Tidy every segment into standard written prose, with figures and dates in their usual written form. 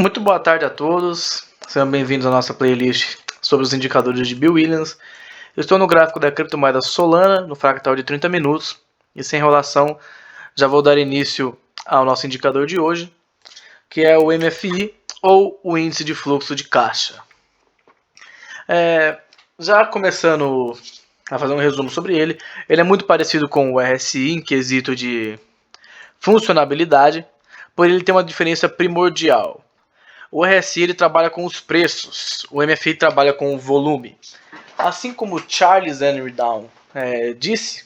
Muito boa tarde a todos, sejam bem-vindos à nossa playlist sobre os indicadores de Bill Williams. Eu estou no gráfico da criptomoeda Solana, no fractal de 30 minutos, e sem enrolação já vou dar início ao nosso indicador de hoje, que é o MFI, ou o Índice de Fluxo de Caixa. Já começando a fazer um resumo sobre ele é muito parecido com o RSI em quesito de funcionabilidade, porém ele tem uma diferença primordial. O RSI ele trabalha com os preços, o MFI trabalha com o volume. Assim como Charles Henry Down disse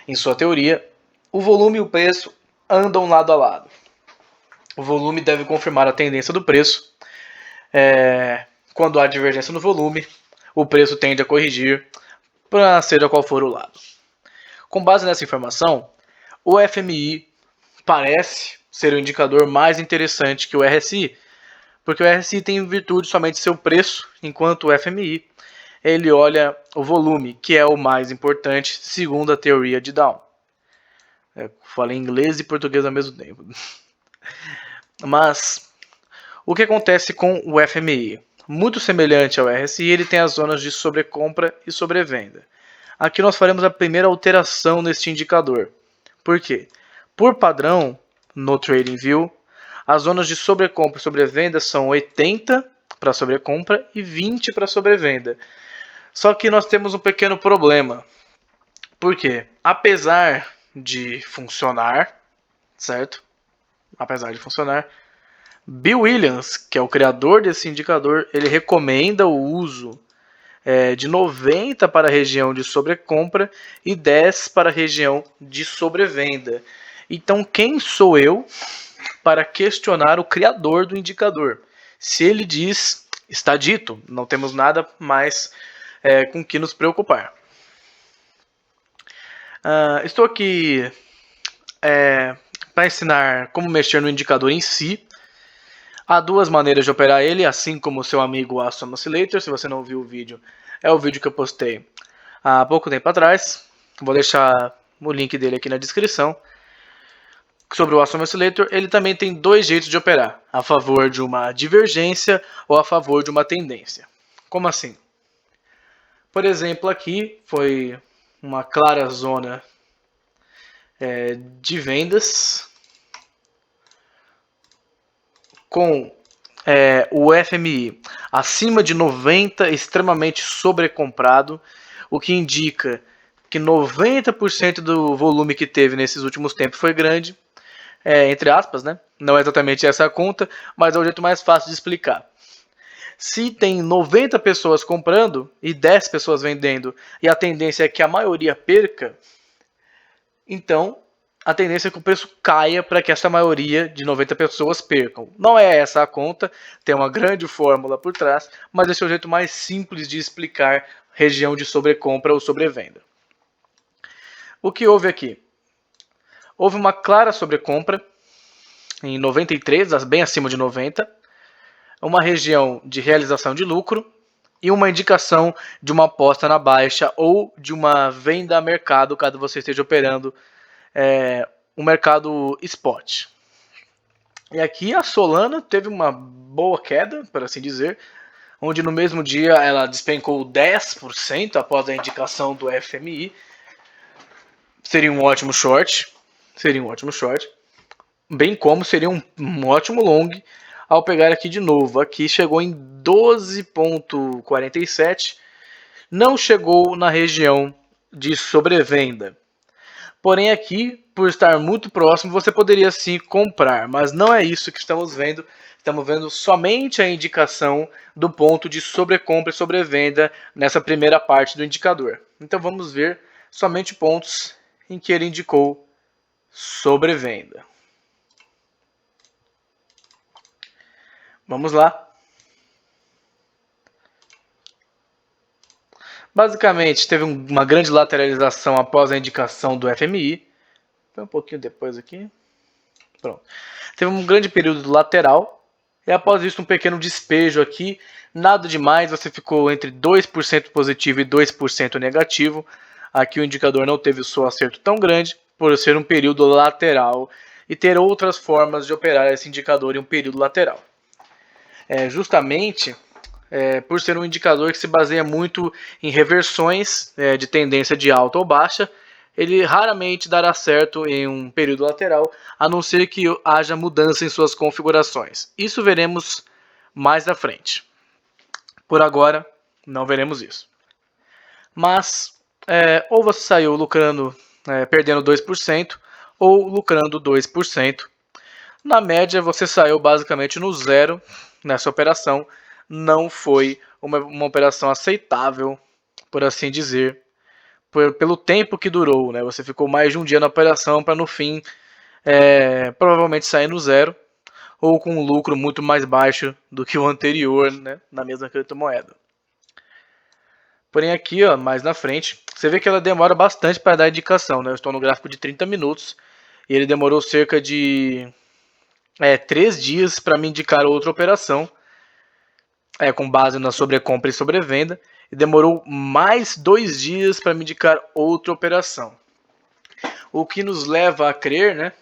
em sua teoria, o volume e o preço andam lado a lado. O volume deve confirmar a tendência do preço. Quando há divergência no volume, o preço tende a corrigir para seja qual for o lado. Com base nessa informação, o FMI parece ser o indicador mais interessante que o RSI, porque o RSI tem em virtude somente seu preço, enquanto o FMI ele olha o volume, que é o mais importante, segundo a teoria de Down. Falei inglês e português ao mesmo tempo. Mas o que acontece com o FMI? Muito semelhante ao RSI, ele tem as zonas de sobrecompra e sobrevenda. Aqui nós faremos a primeira alteração neste indicador. Por quê? Por padrão, no TradingView, as zonas de sobrecompra e sobrevenda são 80 para sobrecompra e 20 para sobrevenda. Só que nós temos um pequeno problema. Por quê? Apesar de funcionar, certo? Apesar de funcionar, Bill Williams, que é o criador desse indicador, ele recomenda o uso de 90 para a região de sobrecompra e 10 para a região de sobrevenda. Então, quem sou eu para questionar o criador do indicador? Se ele diz, está dito, não temos nada mais com que nos preocupar. Estou aqui para ensinar como mexer no indicador em si. Há duas maneiras de operar ele, assim como o seu amigo Awesome Oscillator. Se você não viu o vídeo, é o vídeo que eu postei há pouco tempo atrás. Vou deixar o link dele aqui na descrição. Sobre o Awesome Oscillator, ele também tem dois jeitos de operar, a favor de uma divergência ou a favor de uma tendência. Como assim? Por exemplo, aqui foi uma clara zona de vendas com o FMI acima de 90 extremamente sobrecomprado, o que indica que 90% do volume que teve nesses últimos tempos foi grande, entre aspas, né? Não é exatamente essa a conta, mas é o jeito mais fácil de explicar. Se tem 90 pessoas comprando e 10 pessoas vendendo, e a tendência é que a maioria perca, então a tendência é que o preço caia para que essa maioria de 90 pessoas percam. Não é essa a conta, tem uma grande fórmula por trás, mas esse é o jeito mais simples de explicar região de sobrecompra ou sobrevenda. O que houve aqui? Houve uma clara sobrecompra em 93, bem acima de 90, uma região de realização de lucro e uma indicação de uma aposta na baixa ou de uma venda a mercado, caso você esteja operando um mercado spot. E aqui a Solana teve uma boa queda, por assim dizer, onde no mesmo dia ela despencou 10% após a indicação do FMI. Seria um ótimo short, bem como seria um ótimo long ao pegar aqui de novo. Aqui chegou em 12,47, não chegou na região de sobrevenda. Porém aqui, por estar muito próximo, você poderia sim comprar, mas não é isso que estamos vendo. Estamos vendo somente a indicação do ponto de sobrecompra e sobrevenda nessa primeira parte do indicador. Então vamos ver somente pontos em que ele indicou sobrevenda. Vamos lá. Basicamente, teve uma grande lateralização após a indicação do FMI. Foi um pouquinho depois aqui. Pronto. Teve um grande período lateral. E após isso, um pequeno despejo aqui. Nada demais, você ficou entre 2% positivo e 2% negativo. Aqui o indicador não teve o seu acerto tão grande, por ser um período lateral e ter outras formas de operar esse indicador em um período lateral. justamente por ser um indicador que se baseia muito em reversões de tendência de alta ou baixa. Ele raramente dará certo em um período lateral, a não ser que haja mudança em suas configurações. Isso veremos mais à frente. Por agora, não veremos isso. Mas, ou você saiu lucrando, perdendo 2%, ou lucrando 2%. Na média, você saiu basicamente no zero nessa operação. Não foi uma operação aceitável, por assim dizer, pelo tempo que durou, né? Você ficou mais de um dia na operação para no fim provavelmente sair no zero ou com um lucro muito mais baixo do que o anterior, né? Na mesma criptomoeda. Porém aqui, ó, mais na frente, você vê que ela demora bastante para dar indicação, né? Eu estou no gráfico de 30 minutos e ele demorou cerca de 3 dias para me indicar outra operação, com base na sobrecompra e sobrevenda, e demorou mais 2 dias para me indicar outra operação. O que nos leva a crer, né,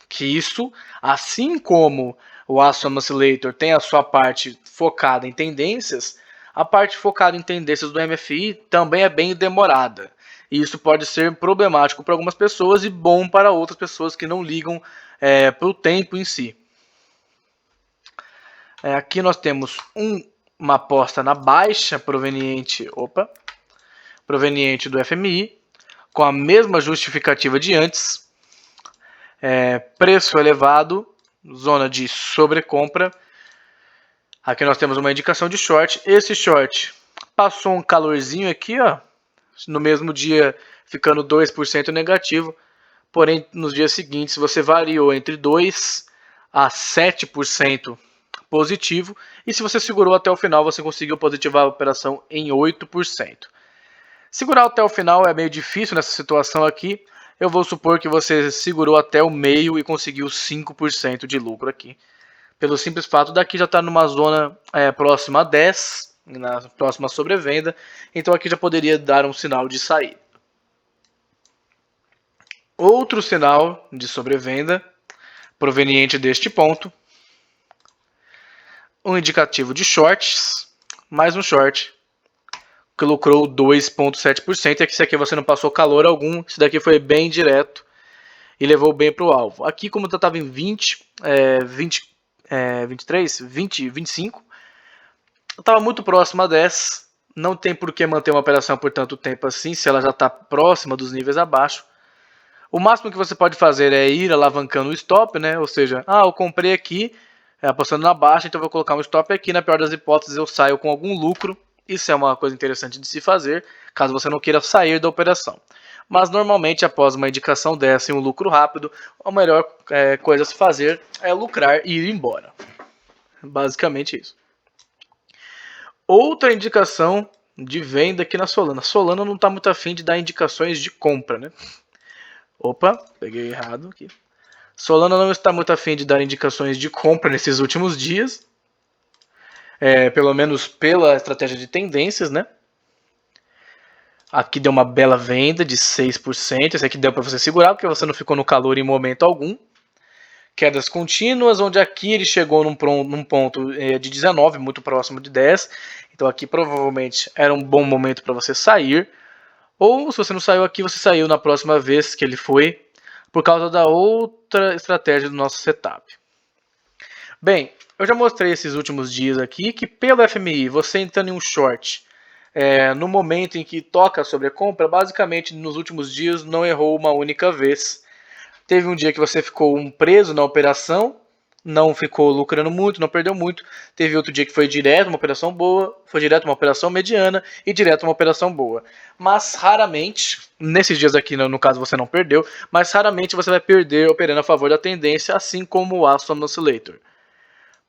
que isso, assim como o Aston Oscillator tem a sua parte focada em tendências, a parte focada em tendências do MFI também é bem demorada. E isso pode ser problemático para algumas pessoas e bom para outras pessoas que não ligam para o tempo em si. Aqui nós temos uma aposta na baixa proveniente do FMI, com a mesma justificativa de antes. Preço elevado, zona de sobrecompra. Aqui nós temos uma indicação de short. Esse short passou um calorzinho aqui, ó, no mesmo dia ficando 2% negativo. Porém, nos dias seguintes você variou entre 2% a 7% positivo. E se você segurou até o final, você conseguiu positivar a operação em 8%. Segurar até o final é meio difícil nessa situação aqui. Eu vou supor que você segurou até o meio e conseguiu 5% de lucro aqui. Pelo simples fato daqui já está numa zona próxima a 10, na próxima sobrevenda. Então aqui já poderia dar um sinal de saída. Outro sinal de sobrevenda proveniente deste ponto. Um indicativo de shorts, mais um short, que lucrou 2,7%. Esse aqui você não passou calor algum, esse daqui foi bem direto e levou bem para o alvo. Aqui, como eu estava em 23, 20, 25, eu estava muito próximo a 10. Não tem por que manter uma operação por tanto tempo assim, se ela já está próxima dos níveis abaixo. O máximo que você pode fazer é ir alavancando o stop, né? Ou seja, eu comprei aqui, apostando na baixa, então vou colocar um stop aqui. Na pior das hipóteses, eu saio com algum lucro. Isso é uma coisa interessante de se fazer, caso você não queira sair da operação. Mas normalmente, após uma indicação dessa e um lucro rápido, a melhor coisa a se fazer é lucrar e ir embora. Basicamente isso. Outra indicação de venda aqui na Solana. Solana não está muito afim de dar indicações de compra, né? Opa, peguei errado aqui. Solana não está muito afim de dar indicações de compra nesses últimos dias. Pelo menos pela estratégia de tendências, né? Aqui deu uma bela venda de 6%. Esse aqui deu para você segurar, porque você não ficou no calor em momento algum. Quedas contínuas, onde aqui ele chegou num ponto de 19, muito próximo de 10. Então aqui provavelmente era um bom momento para você sair. Ou se você não saiu aqui, você saiu na próxima vez que ele foi, por causa da outra estratégia do nosso setup. Bem, eu já mostrei esses últimos dias aqui que pelo FMI, você entrando em um short no momento em que toca sobre a compra, basicamente nos últimos dias não errou uma única vez. Teve um dia que você ficou preso na operação, não ficou lucrando muito, não perdeu muito. Teve outro dia que foi direto uma operação boa, foi direto uma operação mediana e direto uma operação boa. Mas raramente, nesses dias aqui no caso você não perdeu, mas raramente você vai perder operando a favor da tendência, assim como o Aston Oscillator.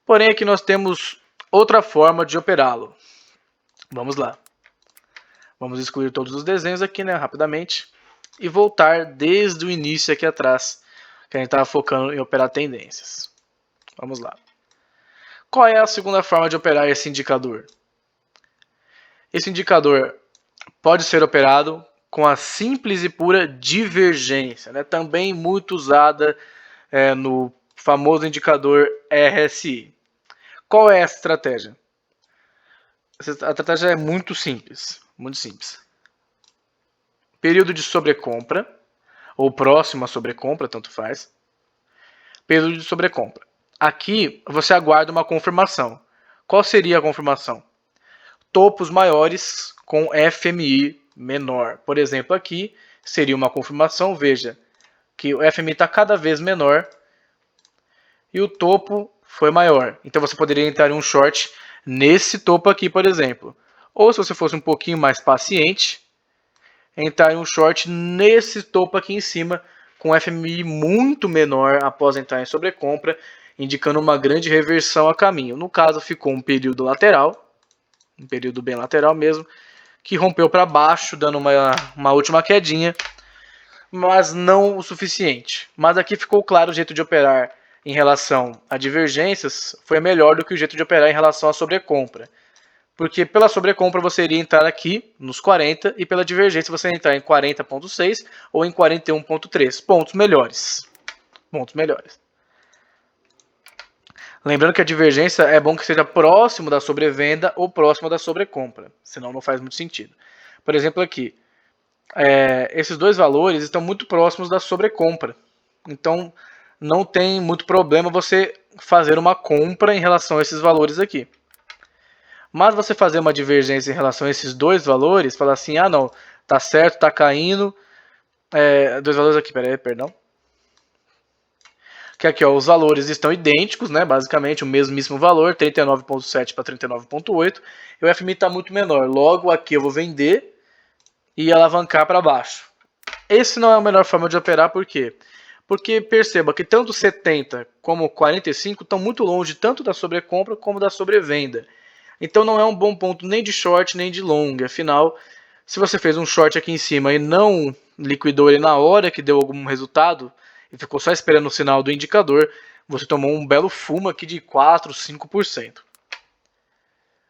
Porém aqui nós temos outra forma de operá-lo. Vamos lá. Vamos excluir todos os desenhos aqui, né, rapidamente. E voltar desde o início aqui atrás, que a gente estava focando em operar tendências. Vamos lá. Qual é a segunda forma de operar esse indicador? Esse indicador pode ser operado com a simples e pura divergência, né? Também muito usada no famoso indicador RSI. Qual é essa estratégia? A estratégia é muito simples, muito simples. Período de sobrecompra, ou próximo à sobrecompra, tanto faz. Período de sobrecompra. Aqui você aguarda uma confirmação. Qual seria a confirmação? Topos maiores com FMI menor. Por exemplo, aqui seria uma confirmação, veja, que o FMI está cada vez menor e o topo foi maior. Então você poderia entrar em um short nesse topo aqui, por exemplo. Ou se você fosse um pouquinho mais paciente, entrar em um short nesse topo aqui em cima, com FMI muito menor após entrar em sobrecompra, indicando uma grande reversão a caminho. No caso, ficou um período lateral, um período bem lateral mesmo, que rompeu para baixo, dando uma última quedinha, mas não o suficiente. Mas aqui ficou claro o jeito de operar em relação a divergências foi melhor do que o jeito de operar em relação à sobrecompra. Porque pela sobrecompra você iria entrar aqui nos 40 e pela divergência você ia entrar em 40.6 ou em 41.3. Pontos melhores. Pontos melhores. Lembrando que a divergência é bom que seja próximo da sobrevenda ou próximo da sobrecompra. Senão não faz muito sentido. Por exemplo aqui, esses dois valores estão muito próximos da sobrecompra. Então não tem muito problema você fazer uma compra em relação a esses valores aqui. Mas você fazer uma divergência em relação a esses dois valores, falar assim, ah não, tá certo, tá caindo, dois valores aqui, perdão. Que aqui ó, os valores estão idênticos, né, basicamente o mesmíssimo valor, 39.7 para 39.8, e o FMI está muito menor, logo aqui eu vou vender e alavancar para baixo. Esse não é a melhor forma de operar, por quê? Porque perceba que tanto 70 como 45 estão muito longe tanto da sobrecompra como da sobrevenda. Então não é um bom ponto nem de short nem de long. Afinal, se você fez um short aqui em cima e não liquidou ele na hora que deu algum resultado e ficou só esperando o sinal do indicador, você tomou um belo fumo aqui de 4, 5%.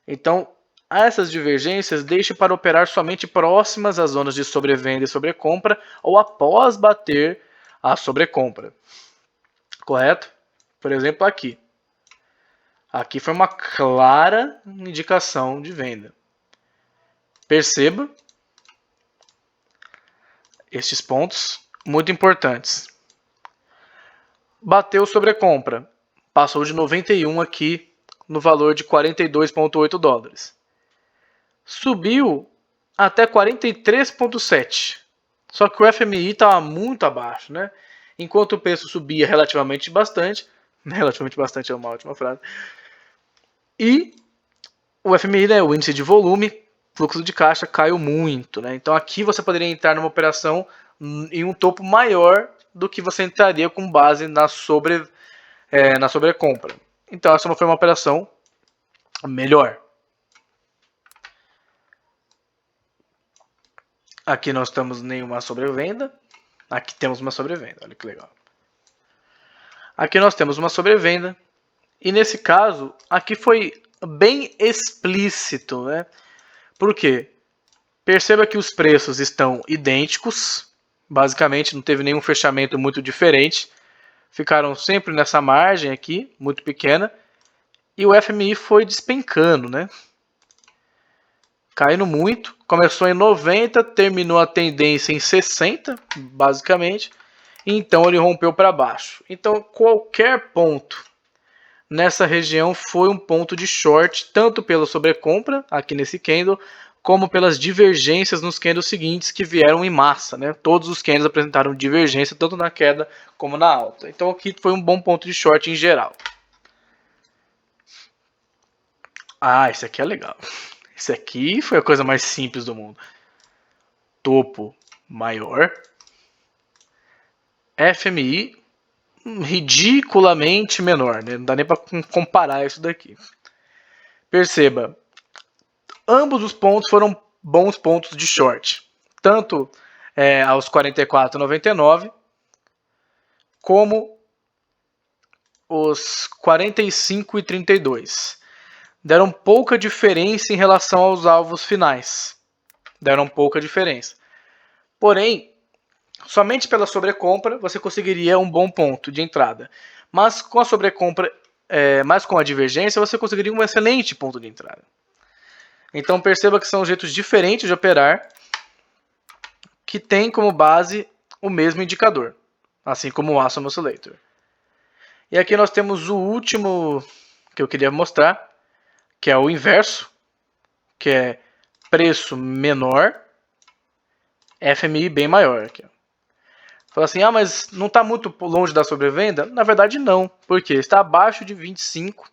Então, essas divergências deixe para operar somente próximas às zonas de sobrevenda e sobrecompra ou após bater a sobrecompra. Correto? Por exemplo, aqui. Aqui foi uma clara indicação de venda. Perceba estes pontos muito importantes. Bateu sobrecompra. Passou de 91 aqui no valor de 42,8 dólares. Subiu até 43,7. Só que o FMI estava muito abaixo, né? Enquanto o preço subia relativamente bastante é uma ótima frase, e o FMI, né, o índice de volume, fluxo de caixa, caiu muito, né? Então aqui você poderia entrar numa operação em um topo maior do que você entraria com base na sobrecompra. Então essa foi uma operação melhor. Aqui nós temos nenhuma sobrevenda. Aqui temos uma sobrevenda, olha que legal. Aqui nós temos uma sobrevenda. E nesse caso, aqui foi bem explícito, né? Por quê? Perceba que os preços estão idênticos. Basicamente, não teve nenhum fechamento muito diferente. Ficaram sempre nessa margem aqui, muito pequena. E o FMI foi despencando, né? Caindo muito. Começou em 90, terminou a tendência em 60, basicamente. E então ele rompeu para baixo. Então, qualquer ponto nessa região foi um ponto de short, tanto pela sobrecompra, aqui nesse candle, como pelas divergências nos candles seguintes que vieram em massa, né? Todos os candles apresentaram divergência, tanto na queda como na alta. Então aqui foi um bom ponto de short em geral. Ah, esse aqui é legal. Esse aqui foi a coisa mais simples do mundo. Topo maior. FMI ridiculamente menor, né? Não dá nem para comparar isso daqui. Perceba, ambos os pontos foram bons pontos de short, tanto aos 44,99 como os 45,32. Deram pouca diferença em relação aos alvos finais. Deram pouca diferença. Porém, somente pela sobrecompra você conseguiria um bom ponto de entrada. Mas com a sobrecompra mas com a divergência você conseguiria um excelente ponto de entrada. Então perceba que são jeitos diferentes de operar que tem como base o mesmo indicador, assim como o Awesome Oscillator. E aqui nós temos o último que eu queria mostrar, que é o inverso, que é preço menor, FMI bem maior. Aqui. Fala assim, mas não está muito longe da sobrevenda? Na verdade não, porque está abaixo de 25,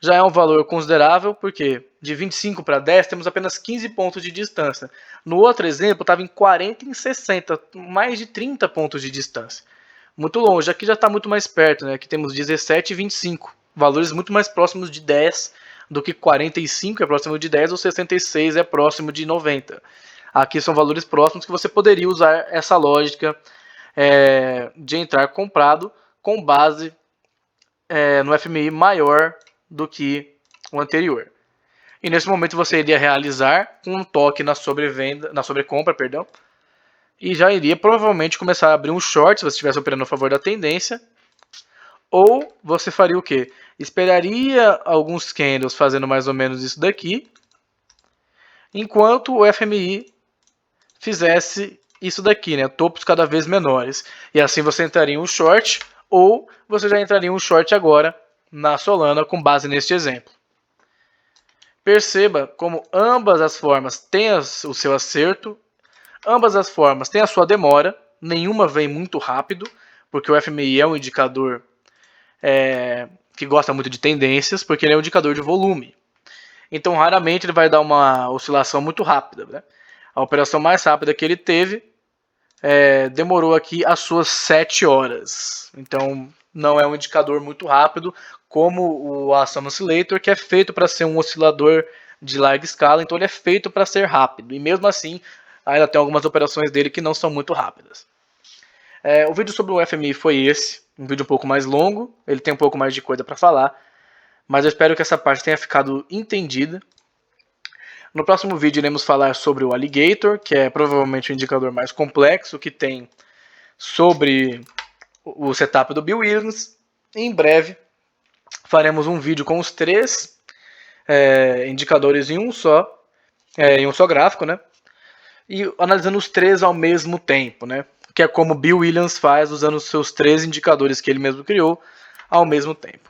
já é um valor considerável, porque de 25 para 10 temos apenas 15 pontos de distância. No outro exemplo estava em 40 e em 60, mais de 30 pontos de distância. Muito longe, aqui já está muito mais perto, né? Aqui temos 17 e 25, valores muito mais próximos de 10 do que 45 é próximo de 10 ou 66 é próximo de 90. Aqui são valores próximos que você poderia usar essa lógica de entrar comprado com base no FMI maior do que o anterior. E nesse momento você iria realizar um toque na sobrecompra, e já iria provavelmente começar a abrir um short se você estivesse operando a favor da tendência. Ou você faria o quê? Esperaria alguns candles fazendo mais ou menos isso daqui, enquanto o FMI fizesse isso daqui, né? Topos cada vez menores. E assim você entraria em um short, ou você já entraria em um short agora na Solana com base neste exemplo. Perceba como ambas as formas têm o seu acerto, ambas as formas têm a sua demora, nenhuma vem muito rápido, porque o FMI é um indicador que gosta muito de tendências, porque ele é um indicador de volume. Então, raramente ele vai dar uma oscilação muito rápida. Né? A operação mais rápida que ele teve demorou aqui as suas 7 horas. Então, não é um indicador muito rápido, como o Awesome Oscillator, que é feito para ser um oscilador de larga escala, então ele é feito para ser rápido. E mesmo assim, ainda tem algumas operações dele que não são muito rápidas. O vídeo sobre o FMI foi esse, um vídeo um pouco mais longo, ele tem um pouco mais de coisa para falar, mas eu espero que essa parte tenha ficado entendida. No próximo vídeo iremos falar sobre o Alligator, que é provavelmente o indicador mais complexo que tem sobre o setup do Bill Williams. E em breve faremos um vídeo com os 3 indicadores em um só gráfico, né? E analisando os 3 ao mesmo tempo, né? Que é como Bill Williams faz usando os seus 3 indicadores que ele mesmo criou ao mesmo tempo.